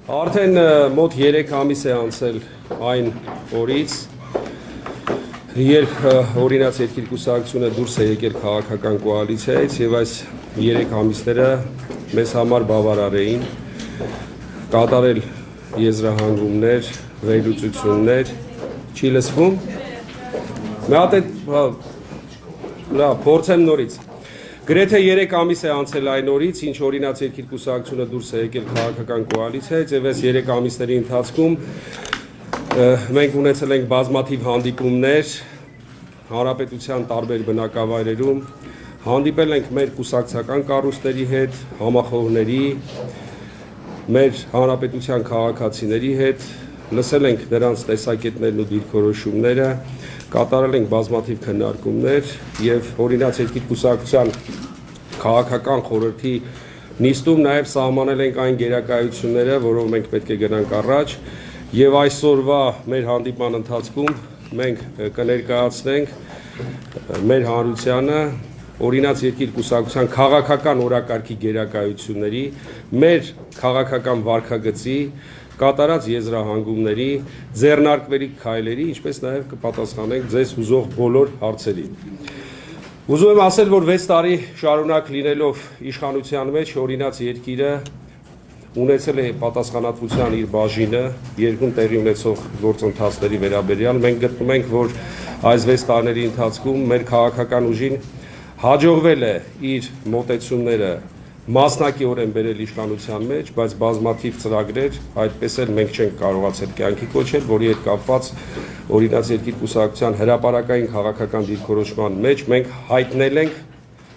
Արդեն մոտ 3 ամիս է անցել այն օրից, երբ օրինաց երկիր կուսակցությունը դուրս է եկել քաղաքական կոալիցիայից եւ այս 3 ամիսները մեզ համար բավարար էին կատարել եզրահանգումներ, վերլուծություններ, չի լսվում։ Մի հատ փորձեմ նորից։ Գրեթե 3 ամիս է անցել այն օրից, ինչ օրինաց երկիր կուսակցությունը դուրս է եկել քաղաքական կոալիցիայից եւ այս 3 ամիսների ընթացքում մենք ունեցել ենք բազմաթիվ հանդիպումներ հանրապետության տարբեր բնակավայրերում, հանդիպել ենք մեր կուսակցական կառույցների հետ, համախոհների, մեր հանրապետության քաղաքացիների հետ, լսել ենք նրանց տեսակետներն ու դիրքորոշումները, կատարել ենք բազմաթիվ քննարկումներ եւ օրինաց երկիր կուսակցության քաղաքական խորհրդի նիստում նաեւ սահմանել ենք այն գերակայությունները, որով մենք պետք է գնանք առաջ եւ այսօրվա մեր հանդիպման ընթացքում մենք կներկայացնենք մեր հանրությանը օրինաց երկիր կուսակցության քաղաքական օրակարգի գերակայությունների, մեր քաղաքական վարքագծի կատարած եզրահանգումների, ձեռնարկվելի քայլերի, ինչպես նաև կպատասխանենք ձեզ հուզող բոլոր հարցերին։ Ուզում եմ ասել, որ 6 տարի շարունակ լինելով իշխանության մեջ օրինաց երկիրը ունեցել է պատասխանատվության իր բաժինը երկրում տեղի ունեցող գործընթացների վերաբերյալ։ Մենք գտնում ենք, որ այս 6 տարիների ընթացքում մեր քաղաքական ուժին հաջողվել է իր մոտեցումները մասնակիորեն բերել իշխանության մեջ, բայց բազմաթիվ ծրագրեր այդպես էլ մենք չենք կարողացել կյանքի կոչել, որի հետ կապված օրինաց երկիր կուսակցության հրապարակային քաղաքական դիրքորոշման մեջ մենք հայտնել ենք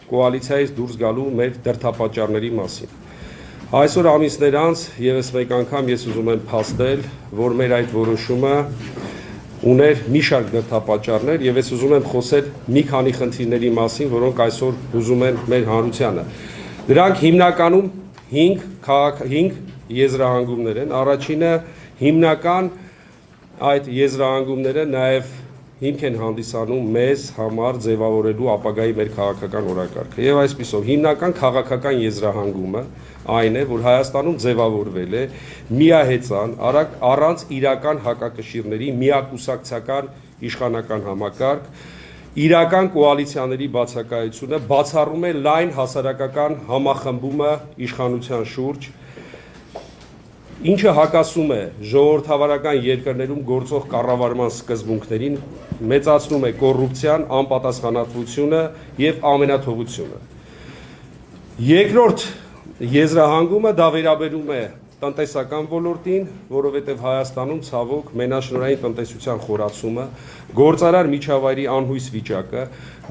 կոալիցիայից դուրս գալու մեր դրդապատճառների մասին։ Այսօր ամիսներ անց եւս մեկ անգամ ես ուզում եմ փաստել, որ մեր այդ որոշումը ուներ մի շարք դրդապատճառներ եւ ես ուզում եմ խոսել մի քանի խնդիրների մասին, որոնք այսօր հուզում են մեր հանրությանը։ Դրանք հիմնականում 5 եզրահանգումներ են։ Առաջինը հիմնական այդ եզրահանգումները նաև հիմք են հանդիսանում մեզ համար ձևավորելու ապագայի մեր քաղաքական օրակարգը։ Եվ այսպիսով հիմնական քաղաքական եզրահանգումը այն է, որ Հայաստանում ձևավորվել է միահեծան, առանց իրական հակակշիռների միակուսակցական իշխանական համակարգ, իրական կոալիցիաների բացակայությունը բացառում է լայն հասարակական համախմբումը իշխանության շուրջ, ինչը հակասում է ժողովրդավարական երկրներում գործող կառավարման սկզբունքներին, մեծացնում է կոռուպցիան, անպատասխանատվությունը եւ ամենաթողությունը։ Երկրորդ եզրահանգումը դա վերաբերում է տնտեսական ոլորտին, որովհետև Հայաստանում ցավոք մենաշնորհային տնտեսության խորացումը, գործարար միջավայրի անհույս վիճակը,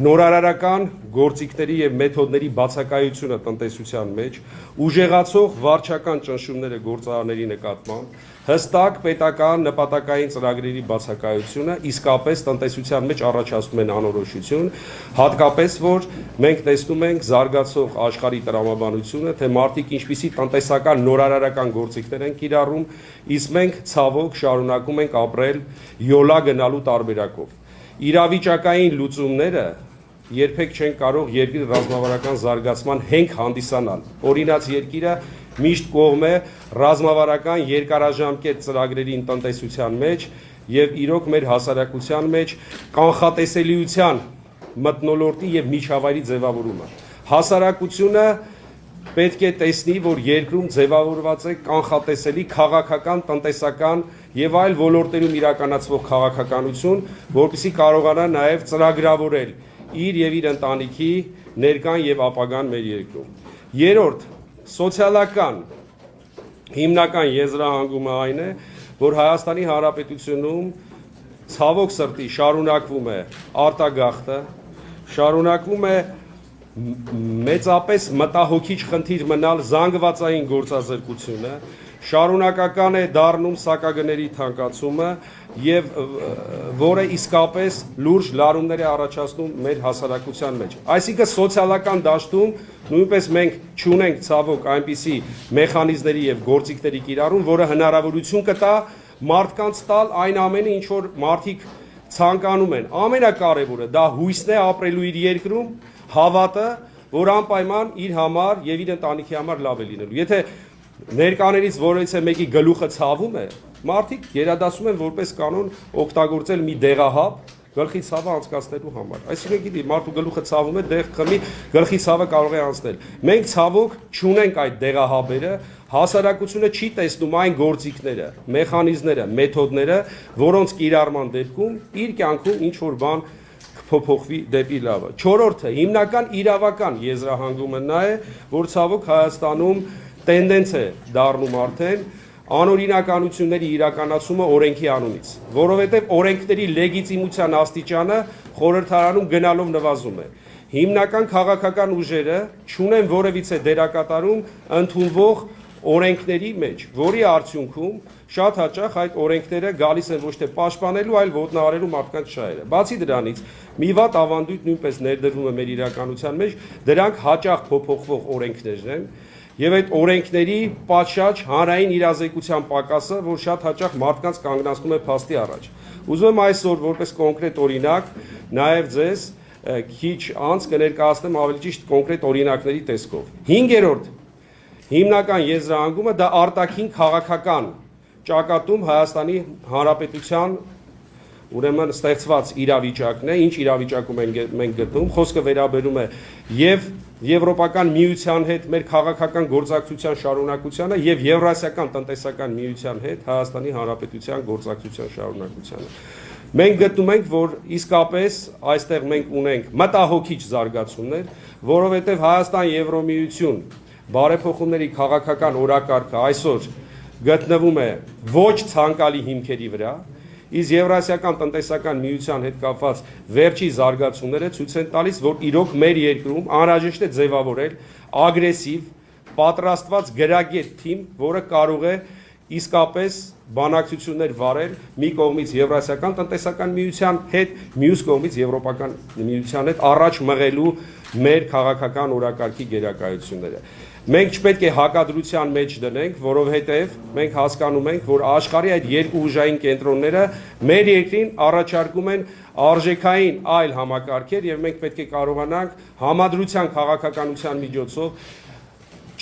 նորարարական գործիքների եւ մեթոդների բացակայությունը տնտեսության մեջ, ուժեղացող վարչական ճնշումները գործարարների նկատմամբ, հստակ պետական նպատակային ծրագրերի բացակայությունը իսկապես տնտեսության մեջ առաջացնում են անորոշություն, հատկապես որ մենք տեսնում ենք զարգացող աշխարհի տրամաբանությունը, թե մարդիկ ինչպիսի տնտեսական նորարարական գործիքներ են կիրառում, իսկ մենք ցավոք շարունակում ենք ապրել յոլա գնալու տարբերակով։ Իրավիճակային լուծումները երբեք չեն կարող երկրի ռազմավարական զարգացման հենք հանդիսանալ։ Օրինաց երկիրը միշտ կողմ է ռազմավարական երկարաժամկետ ծրագրերին տնտեսության մեջ եւ իրոք մեր հասարակության մեջ կանխատեսելիության մթնոլորտի եւ միջավայրի ձևավորումը։ Հասարակությունը պետք է տեսնի, որ երկրում ձևավորված է կանխատեսելի քաղաքական, տնտեսական եւ այլ ոլորտերում իրականացվող քաղաքականություն, որպեսզի կարողանա նաեւ ծրագրավորել իր եւ իր ընտանիքի ներկան եւ ապագան մեր երկրում։ Երրորդ, սոցիալական հիմնական եզրահանգումը այն է, որ Հայաստանի Հանրապետությունում ցավոք սրտի շարունակվում է արտագաղթը, շարունակվում է մեծապես մտահոգիչ խնդիր մնալ զանգվածային գործազրկությունը, շարունակական է դառնում սակագների թանկացումը եւ որը իսկապես լուրջ լարումներ է առաջացնում մեր հասարակության մեջ։ Այսինքն սոցիալական դաշտում նույնպես մենք չունենք ցավոք այնպիսի մեխանիզմների եւ գործիքների կիրառում, որը հնարավորություն կտա մարդկանց տալ այն ամենը, ինչ որ մարդիկ ցանկանում են։ Ամենակարևորը դա հույսն է ապրելու իր երկրում, հավատը, որ անպայման իր համար եւ իր ընտանիքի համար լավ է լինելու։ Եթե ներկաներից որից է մեկի գլուխը ցավում է, մարդիկ գերադասում են որպես կանոն օգտագործել մի դեղահապ գլխի ցավը անցկացնելու համար։ Այսինքն գիտի, մարդու գլուխը ցավում է, դեղ խմի, գլխի ցավը կարող է անցնել։ Մենք ցավոք չունենք այդ դեղահաբերը, հասարակությունը չի տեսնում այն գործիքները, մեխանիզմները, մեթոդները, որոնց կիրառման դեպքում իր կյանքում ինչ որ բան կփոփոխվի դեպի լավը։ Չորրորդը հիմնական իրավական եզրահանգումը նա է, որ ցավոք Հայաստանում տենդենց է դառնում արդեն անօրինականությունների իրականացումը օրենքի անունից, որովհետև օրենքների լեգիտիմության աստիճանը խորհրդարանում գնալով նվազում է։ Հիմնական քաղաքական ուժերը չունեն որևիցե դերակատարում ընդունվող օրենքների մեջ, որի արդյունքում շատ հաճախ այդ օրենքները գալիս են ոչ թե պաշտպանելու, այլ ոտնահարելու մարդկանց շահերը։ Բացի դրանից, մի վատ ավանդույթ նույնպես ներդրվում է մեր իրականության մեջ, դրանք հաճախ փոփոխվող օրենքներն են, եւ այդ օրենքների պատշաճ հանրային իրազեկության պակասը, որ շատ հաճախ մարդկանց կանգնացնում է փաստի առաջ։ Ուզում եմ այսօր որպես կոնկրետ օրինակ նաեւ ձեզ քիչ անց կներկայացնեմ ավելի ճիշտ կոնկրետ օրինակների տեսքով։ 5-րդ հիմնական եզրահանգումը դա արտաքին քաղաքական ճակատում Հայաստանի Հանրապետության ուրեմն ստեղծված իրավիճակն է, ինչ իրավիճակում մենք գտնվում, խոսքը վերաբերում է եւ Եվրոպական միության հետ մեր քաղաքական գործակցության շարունակությանը եւ Եվրասիական տնտեսական միության հետ Հայաստանի Հանրապետության գործակցության շարունակությանը։ Մենք գտնում ենք, որ իսկապես այստեղ մենք ունենք մտահոգիչ զարգացումներ, որովհետեւ Հայաստան-Եվրոմիություն բարեփոխումների քաղաքական օրակարգը այսօր գտնվում է ոչ ցանկալի հիմքերի վրա, իսկ Եվրասիական տնտեսական միության հետ կապված վերջի զարգացումները ցույց են տալիս, որ իրոք մեր երկրում անհրաժեշտ է ձևավորել ագրեսիվ, պատրաստված գրագետ թիմ, որը կարող է իսկապես բանակցություններ վարել մի կողմից Եվրասիական տնտեսական միության հետ, մյուս կողմից Եվրոպական միության հետ առաջ մղելու մեր քաղաքական օրակարգի գերակայությունները։ Մենք չպետք է հակադրության մեջ դնենք, որովհետև մենք հասկանում ենք, որ աշխարհի այդ երկու ուժային կենտրոնները մեր երկրին առաջարկում են արժեքային այլ համակարգեր եւ մենք պետք է կարողանանք համադրության քաղաքականության միջոցով,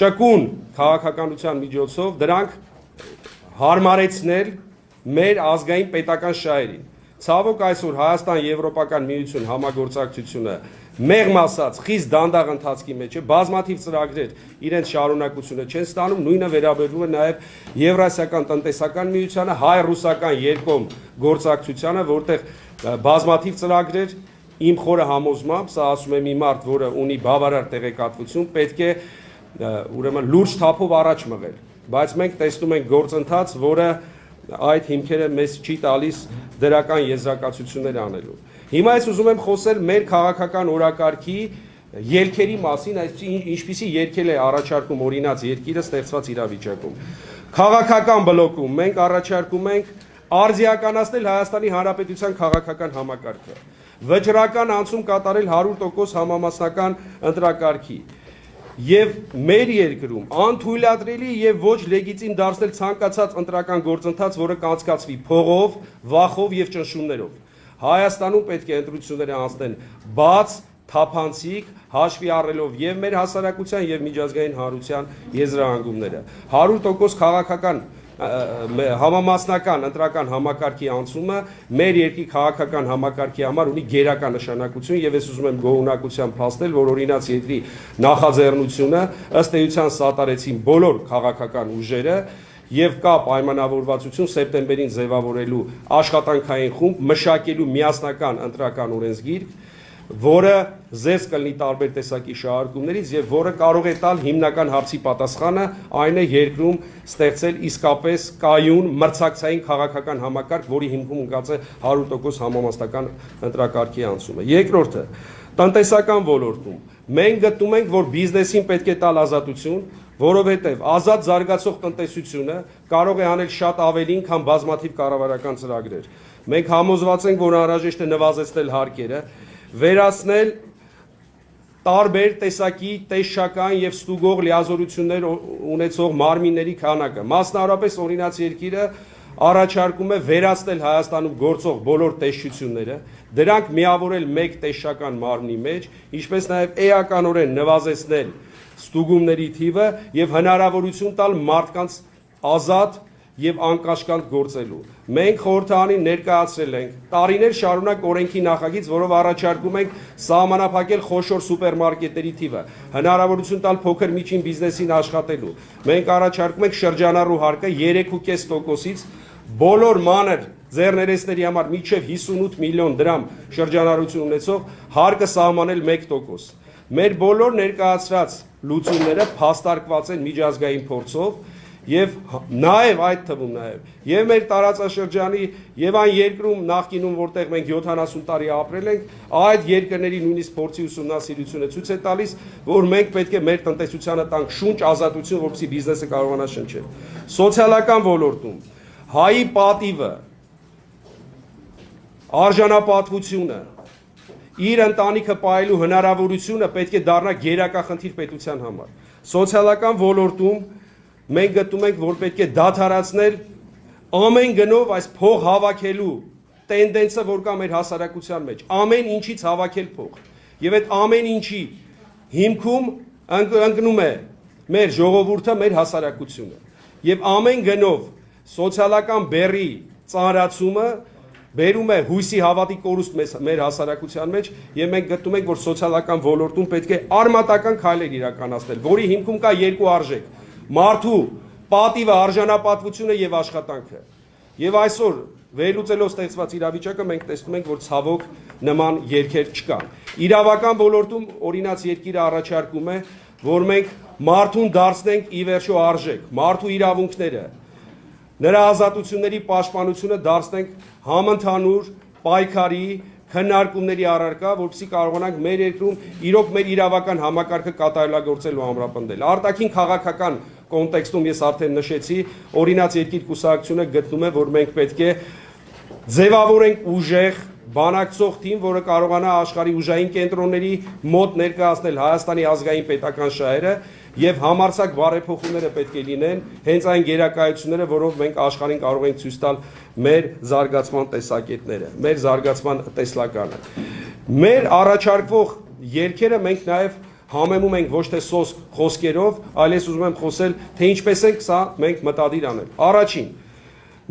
ճկուն քաղաքականության միջոցով դրանք հարմարեցնել մեր ազգային պետական շահերին։ Ցավոք այսօր Հայաստան-Եվրոպական միություն համագործակցությունը մեղմ ասած խիստ դանդաղ ընթացքի մեջ է, բազմաթիվ ծրագրեր իրենց շարունակությունը չեն ստանում, նույնը վերաբերվում է նաև Եվրասիական տնտեսական միությանը, հայ-ռուսական երկկողմ գործակցությանը, որտեղ բազմաթիվ ծրագրեր իմ խորը համոզմամբ, սա ասում է մի մարդ, որը ունի բավարար տեղեկատվություն, պետք է ուրեմն լուրջ թափով առաջ մղել, բայց մենք տեսնում ենք գործընթաց, որը այդ հիմքերը մեզ չի տալիս դրական եզրակացություններ անելու։ Հիմա ես ուզում եմ խոսել մեր քաղաքական օրակարգի ելքերի մասին, այսինքն ինչպիսի ելքեր է առաջարկում օրինաց երկիրը ստեղծված իրավիճակում։ Քաղաքական բլոկում մենք առաջարկում ենք արձիականացնել Հայաստանի Հանրապետության քաղաքական համակարգը, վճռական անցում կատարել 100% համամասնական ընտրակարգի եւ մեր երկրում անթույլատրելի եւ ոչ լեգիտիմ դարձնել ցանկացած ընտրական գործընթաց, որը կանցկացվի փողով, վախով եւ ճնշումներով։ Հայաստանում պետք է ընտրությունները անցնեն բաց, թափանցիկ, հաշվի առնելով եւ մեր հասարակության եւ միջազգային հանրության եզրահանգումները։ 100% քաղաքական համամասնական ընտրական համակարգի անցումը մեր երկրի քաղաքական համակարգի համար ունի գերակա նշանակություն եւ ես ուզում եմ գոհունակությամբ փաստել, որ օրինաց երկրի նախաձեռնությունը ըստ էության սատարեցին բոլոր քաղաքական ուժերը եւ կա պայմանավորվածություն սեպտեմբերին ձևավորելու աշխատանքային խումբ մշակելու միասնական ընտրական օրենսգիր, որը զերծ կլինի տարբեր տեսակի շահարկումներից եւ որը կարող է տալ հիմնական հարցի պատասխանը, այն է երկրում ստեղծել իսկապես կայուն մրցակցային քաղաքական համակարգ, որի հիմքում ընկած է 100% համամասնական ընտրակարգի անցումը։ Երկրորդը, տնտեսական ոլորտում մենք գտնում ենք, որ բիզնեսին պետք է տալ ազատություն, որովհետև ազատ զարգացող տնտեսությունը կարող է անել շատ ավելին, քան բազմաթիվ կառավարական ծրագրեր։ Մենք համոզված ենք, որ անհրաժեշտ է նվազեցնել հարկերը, վերացնել տարբեր տեսակի տեսչական եւ ստուգող լիազորություններ ունեցող մարմինների քանակը։ Մասնավորապես օրինաց երկիրը առաջարկում է վերացնել Հայաստանում գործող բոլոր տեսչությունները, դրանք միավորել մեկ տեսչական մարմնի մեջ, ինչպես նաեւ էականորեն նվազեցնել ստուգումների թիվը եւ հնարավորություն տալ մարդկանց ազատ եւ անկաշկանդ գործելու։ Մենք խորհրդարանին ներկայացրել ենք տարիներ շարունակ օրենքի նախագիծ, որով առաջարկում ենք սահմանափակել խոշոր սուպերմարկետների թիվը, հնարավորություն տալ փոքր միջին բիզնեսին աշխատելու։ Մենք առաջարկում ենք շրջանառու հարկը 3.5%-ից բոլոր մանր ձեռներեցների համար մինչև 58 միլիոն դրամ շրջանառություն ունեցող հարկը սահմանել 1%։ Մեր բոլոր ներկայացրած լուծումները փաստարկված են միջազգային փորձով եւ նաեւ այդ թվում եւ մեր տարածաշրջանի եւ այն երկրում նախկինում որտեղ մենք 70 տարի ապրել ենք, այդ երկրների նույնիսկ փորձի ուսումնասիրությունը ցույց է տալիս, որ մենք պետք է մեր տնտեսությանը տանք շունչ, ազատություն, որպեսզի բիզնեսը կարողանա շնչել։ Սոցիալական ոլորտում հայի պատիվը, արժանապատվությունը, իր ընտանիքը պահելու հնարավորությունը պետք է դառնա գերակախնդիր պետության համար։ Սոցիալական ոլորտում մենք գտնում ենք, որ պետք է դադարեցնել ամեն գնով այս փող հավաքելու տենդենսը, որ կա մեր հասարակության մեջ, ամեն ինչից հավաքել փող։ Եվ այդ ամեն ինչի հիմքում ընկնում է մեր ժողովուրդը, մեր հասարակությունը։ Եվ ամեն գնով սոցիալական բեռի ծանրացումը բերում է հույսի հավատի կորուստ մեր հասարակության մեջ եւ մենք գտնում ենք, որ սոցիալական ոլորտում պետք է արմատական քայլեր իրականացնել, որի հիմքում կա երկու արժեք՝ մարդու պատիվը, արժանապատվությունը եւ աշխատանքը։ Եվ այսօր վերլուծելով ստեղծված իրավիճակը մենք տեսնում ենք, որ ցավոք նման երկեր չկան։ Իրավական ոլորտում օրինաց երկիրը առաջարկում է, որ մենք մարդուն դարձնենք ի վերջո արժեք, մարդու իրավունքները, նրա ազատությունների պաշտպանությունը դարձնենք համընդհանուր պայքարի քննարկումների առարկա, որպեսզի կարողանանք մեր երկրում իրոք մեր իրավական համակարգը կատարելագործել ու ամրապնդել։ Արտաքին քաղաքական կոնտեքստում ես արդեն նշեցի, օրինաց երկիր կուսակցությունը գտնում է, որ մենք պետք է ձևավորենք ուժեղ բանակցող թիմ, որը կարողանա աշխարհի ուժային կենտրոնների մոտ ներկայացնել Հայաստանի ազգային պետական շահերը եւ համարձակ բարեփոխումները պետք է լինեն հենց այն գերակայությունները, որով մենք աշխարհին կարող ենք ցույց տալ մեր զարգացման տեսակետները, մեր զարգացման տեսլականը։ Մեր առաջարկվող երկերը մենք նաեւ համեմում ենք ոչ թե խոսքերով, այլ ես ուզում եմ խոսել, թե ինչպես ենք սա մենք մտադիր անել։ Առաջին,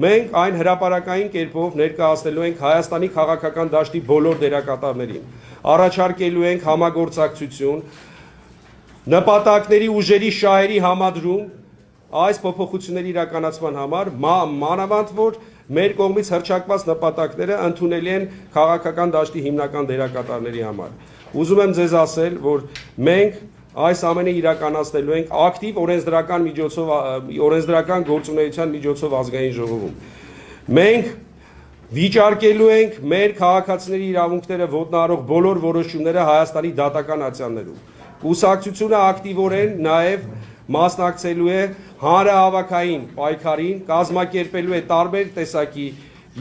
մենք այն հրապարակային կերպով ներկայացնելու ենք Հայաստանի քաղաքական դաշտի բոլոր դերակատարներին։ Առաջարկելու ենք համագործակցություն, նպատակների ուժերի շահերի համադրում այս փոփոխությունների իրականացման համար, մանավանդ որ մեր կողմից հռչակված նպատակները ընդունելի են քաղաքական դաշտի հիմնական դերակատարների համար։ Ուզում եմ ձեզ ասել, որ մենք այս ամենը իրականացնելու ենք ակտիվ օրենսդրական գործունեության միջոցով ազգային ժողովում։ Մենք վիճարկելու ենք մեր քաղաքացիների իրավունքները ոտնահարող բոլոր որոշումները Հայաստանի դատական ատյաններում։ Կուսակցությունը ակտիվորեն նաև մասնակցելու է հանրահավաքային պայքարին, կազմակերպելու է տարբեր տեսակի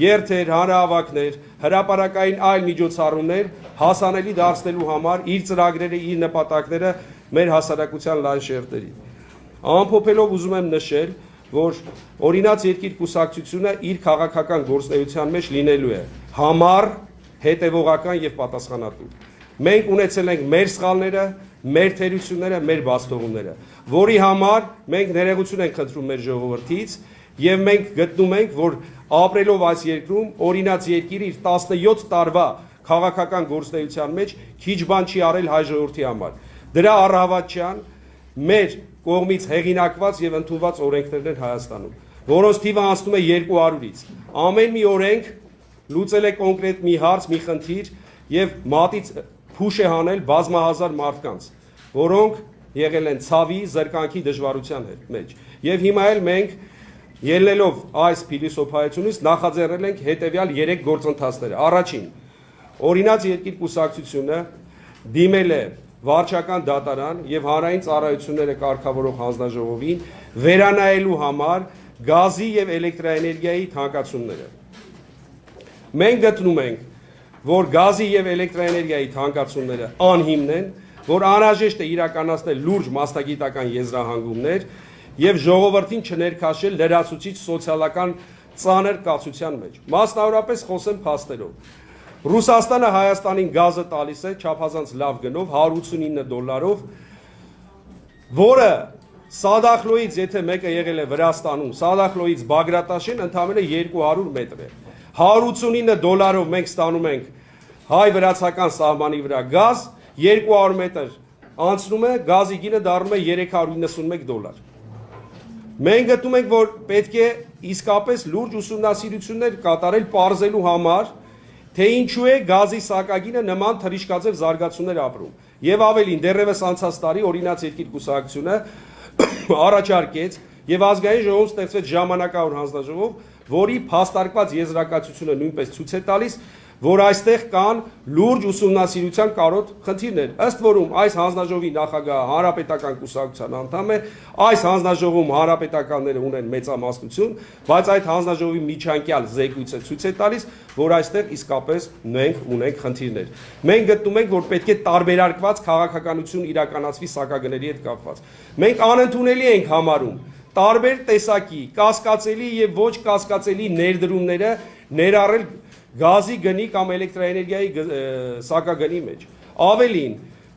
երթեր, հանրահավաքներ, հրապարակային այլ միջոցառումներ հասանելի դարձնելու համար իր ծրագրերը, իր նպատակները մեր հասարակության լայն շերտերին։ Ամփոփելով ուզում եմ նշել, որ օրինաց երկիր կուսակցությունը իր քաղաքական գործունեության մեջ լինելու է համառ, հետևողական եւ պատասխանատու։ Մենք ունեցել ենք մեր սխալները, մեր թերությունները, մեր բացթողումները, որի համար մենք ներողություն ենք խնդրում մեր ժողովրդից եւ մենք գտնում ենք, որ ապրելով այս երկրում օրինաց երկիրը իր 17 տարվա քաղաքական գործունեության մեջ քիչ բան չի արել հայ ժողովրդի համար։ Դրա առավոտյան մեր կողմից հեղինակված եւ ընդունված օրենքներն են Հայաստանում, որոնց թիվը անցնում է 200-ից։ Ամեն մի օրենք լուծել է կոնկրետ մի հարց, մի խնդիր եւ մատից փուշ է հանել բազմահազար մարդկանց, որոնք եղել են ցավի, զրկանքի դժվարության մեջ։ Եվ հիմա էլ մենք ելնելով այս փիլիսոփայությունից նախաձեռնել ենք հետեւյալ 3 գործընթացները։ Առաջին, օրինաց երկիր կուսակցությունը դիմել է վարչական դատարան եւ հանրային ծառայությունները կարգավորող հանձնաժողովին վերանայելու համար գազի եւ էլեկտրաէներգիայի թանկացումները։ Մենք գտնում ենք, որ գազի եւ էլեկտրաէներգիայի թանկացումները անհիմն են, որ անհրաժեշտ է իրականացնել լուրջ մասնագիտական եզրահանգումներ եւ ժողովրդին չներքաշել լրացուցիչ սոցիալական ծանր կացության մեջ։ Մասնավորապես խոսեմ փաստերով։ Ռուսաստանը Հայաստանին գազը տալիս է չափազանց լավ գնով $189, որը Սադախլոյից եթե մեկը եղել է Վրաստանում, Սադախլոյից Բագրատաշեն ընդամենը 200 մետր է։ $189 մենք ստանում ենք հայ-վրացական սահմանի վրա գազ, 200 մետր անցնում է, գազի գինը դառնում է $391։ Մենք գտնում ենք, որ պետք է իսկապես լուրջ ուսումնասիրություններ կատարել պարզելու համար, թե ինչու է գազի սակագինը նման թռիչքաձև զարգացումներ ապրում։ Եվ ավելին, դեռևս անցած տարի օրինաց երկիր կուսակցությունը առաջարկեց եւ ազգային ժողովում ստեղծվեց ժամանակավոր հանձնաժողով, որի փաստարկված եզրակացությունը նույնպես ցույց է տալիս, որ այստեղ կան լուրջ ուսումնասիրության կարոտ խնդիրներ։ Ըստ որում այս հանձնաժողովի նախագահը հանրապետական կուսակցության անդամ է, այս հանձնաժողովում հանրապետականները ունեն մեծամասնություն, բայց այդ հանձնաժողովի միջանկյալ զեկույցը ցույց է տալիս, որ այստեղ իսկապես մենք ունենք խնդիրներ։ Մենք գտնում ենք, որ պետք է տարբերարկված քաղաքականություն իրականացվի սակագների հետ կապված։ Մենք անընդունելի ենք համարում տարբեր տեսակի կասկածելի եւ ոչ կասկածելի ներդրումները ներառել գազի գնի կամ էլեկտրաէներգիայի սակագնի մեջ։ Ավելին,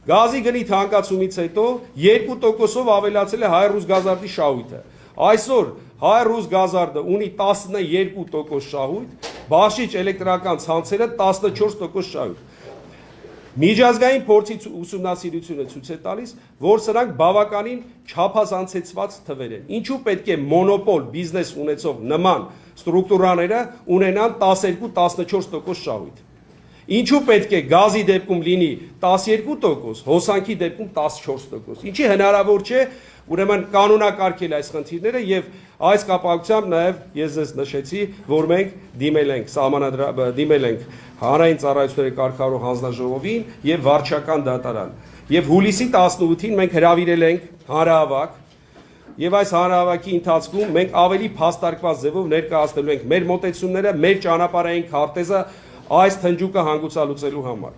գազի գնի թանկացումից հետո 2%-ով ավելացել է Հայ-Ռուսգազարդի շահույթը։ Այսօր Հայ-Ռուսգազարդը ունի 12% շահույթ, Բախշիչ էլեկտրական ցանցերը 14% շահույթ։ Միջազգային փորձի ուսումնասիրությունը ցույց է տալիս, որ սրանք բավականին չափազանցեցված թվեր են։ Ինչու պետք է մոնոպոլ բիզնես ունեցող նման ստրուկտուրաները ունենան 12-14% շահույթ։ Ինչու պետք է գազի դեպքում լինի 12%, հոսանքի դեպքում 14%։ Ինչի հնարավոր չէ ուրեմն կանոնակարգել այս խնդիրները եւ այս կապակցությամբ նաեւ ես ձեզ նշեցի, որ մենք դիմել ենք հանրային ծառայությունների կարգավորող հանձնաժողովին եւ վարչական դատարան։ Եվ հուլիսի 18-ին մենք հրավիրել ենք հանրահավաք եւ այս հանրահավաքի ընթացքում մենք ավելի փաստարկված ձևով ներկայացնելու ենք մեր մոտեցումները, մեր ճանապարհային քարտեզը այս թնջուկը հանգուցալուծելու համար։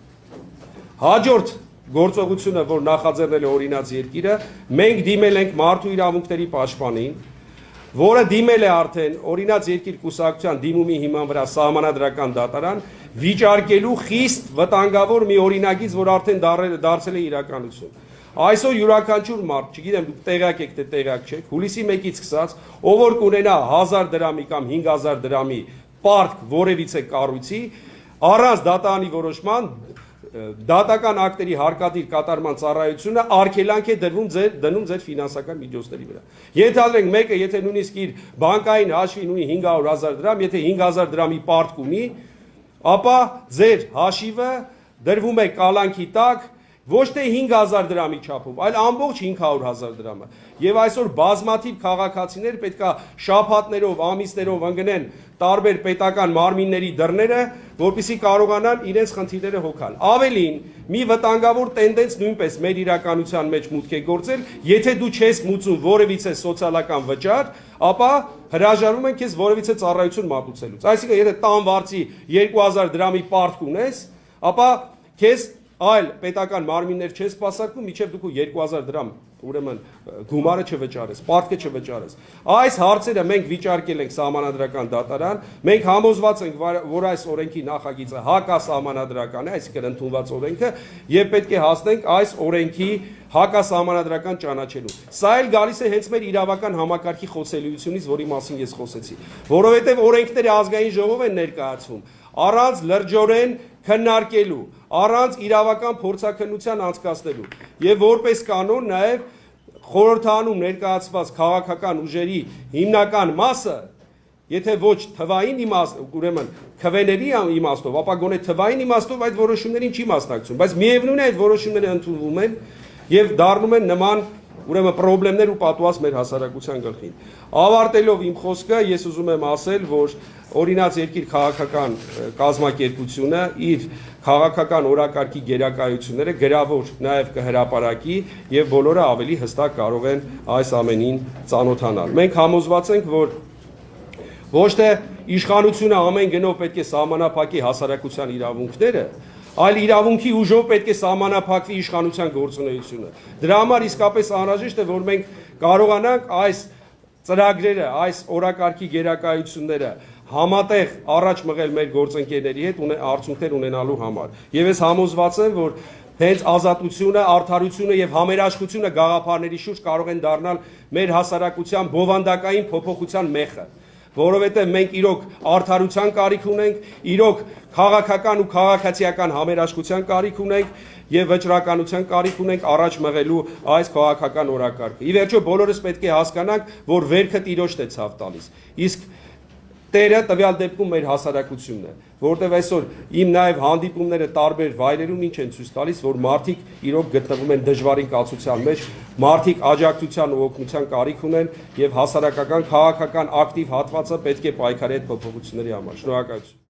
Հաջորդ գործողությունը, որ նախաձեռնել է օրինաց երկիրը, մենք դիմել ենք մարդու իրավունքների պաշտպանին, որը դիմել է արդեն օրինաց երկիր կուսակցության դիմումի հիման վրա սահմանադրական դատարան, վիճարկելու խիստ վտանգավոր մի օրինագիծ, որ արդեն դարձել է իրականություն։ Այսօր յուրաքանչյուր մարդ, չգիտեմ դուք տեղյակ եք թե տեղյակ չեք, հուլիսի 1-ից սկսած, ով որ կունենա 1000 դրամի կամ 5000 դրամի պարտք որևիցե կառույցի, առանց դատարանի որոշման դատական ակտերի հարկադիր կատարման ծառայությունը արգելանք է դնում ձեր ֆինանսական միջոցների վրա։ Ենթադրենք մեկը, եթե նույնիսկ իր բանկային հաշվին ունի 500,000 դրամ, եթե 5000 դրամի պարտք ունի, ապա ձեր հաշիվը դրվում է կալանքի տակ ոչ թե 5000 դրամի չափով, այլ ամբողջ 500,000 դրամը։ Եվ այսօր բազմաթիվ քաղաքացիներ պետքա շաբաթներով, ամիսներով ընկնեն տարբեր պետական մարմինների դռները, որպեսզի կարողանան իրենց խնդիրները հոգալ։ Ավելին, մի վտանգավոր տենդենց նույնպես մեր իրականության մեջ մուտք է գործել, եթե դու չես մուծում որևիցե սոցիալական վճար, ապա հրաժարվում են քեզ որևիցե ծառայություն մատուցելուց։ Այսինքն, եթե տան վարձի 2000 դրամի պարտք ունես, ապա քեզ այլ պետական մարմիններ չես սպասարկում, մինչև դու 2000 դրամ ուրեմն գումարը չվճարես, պարտքը չվճարես։ Այս հարցերը մենք վիճարկել ենք սահմանադրական դատարան, մենք համոզված ենք, որ այս օրենքի նախագիծը հակասահմանադրական է, այսինքն ընդունված օրենքը, եւ պետք է հասնենք այս օրենքի հակասահմանադրական ճանաչելու։ Սա էլ գալիս է հենց մեր իրավական համակարգի խոցելիությունից, որի մասին ես խոսեցի, որովհետեւ օրենքները ազգային ժողով են ներկայացվում, առանց լրջորեն քննարկելու, առանց իրավական փորձաքննության անցկացնելու եւ որպես կանոն նաեւ խորհրդանում ներկայացված քաղաքական ուժերի հիմնական մասը, եթե ոչ թվային իմաստով, ուրեմն քվեների իմաստով, ապա գոնե թվային իմաստով այդ որոշումներին չի մասնակցում, բայց միևնույն է այդ որոշումները ընդունվում են եւ դառնում են նման ուրեմն խնդիրներ ու պատուած մեր հասարակության գլխին։ Ավարտելով իմ խոսքը, ես ուզում եմ ասել, որ օրինաց երկիր քաղաքական կազմակերպությունը իր քաղաքական օրակարգի գերակայությունները գրավոր նաև կհրապարակի եւ բոլորը ավելի հստակ կարող են այս ամենին ծանոթանալ։ Մենք համոզված ենք, որ ոչ թե իշխանությունը ամեն գնով պետք է սահմանափակի հասարակության իրավունքները, այլ իրավունքի ուժով պետք է սահմանափակվի իշխանության գործունեությունը։ Դրա համար իսկապես անհրաժեշտ է, որ մենք կարողանանք այս ծրագրերը, այս օրակարգի գերակայությունները համատեղ առաջ մղել մեր գործընկերների հետ արդյունքներ ունենալու համար։ Եվ ես համոզված եմ, որ հենց ազատությունը, արդարությունը եւ համերաշխությունը գաղափարների շուրջ կարող են դառնալ մեր հասարակության բովանդակային փոփոխության մեխը, որովհետեւ մենք իրոք արդարության կարիք ունենք, իրոք քաղաքական ու քաղաքացիական համերաշխության կարիք ունենք եւ վճռականության կարիք ունենք առաջ մղելու այս քաղաքական օրակարգը։ Ի վերջո բոլորս պետք է հասկանանք, որ վերքը տիրոջն է ցավ տալիս։ Իսկ Տերը տվյալ դեպքում մեր հասարակությունն է, որտեղ այսօր իմ նաև հանդիպումները տարբեր վայրերում ինչ են ցույց տալիս, որ մարդիկ իրոք գտնվում են դժվարին կացության մեջ, մարդիկ աջակցության ու օգնության կարիք ունեն եւ հասարակական քաղաքական ակտիվ հատվածը պետք է պայքարի այդ փոփոխությունների համար։ Շնորհակալություն։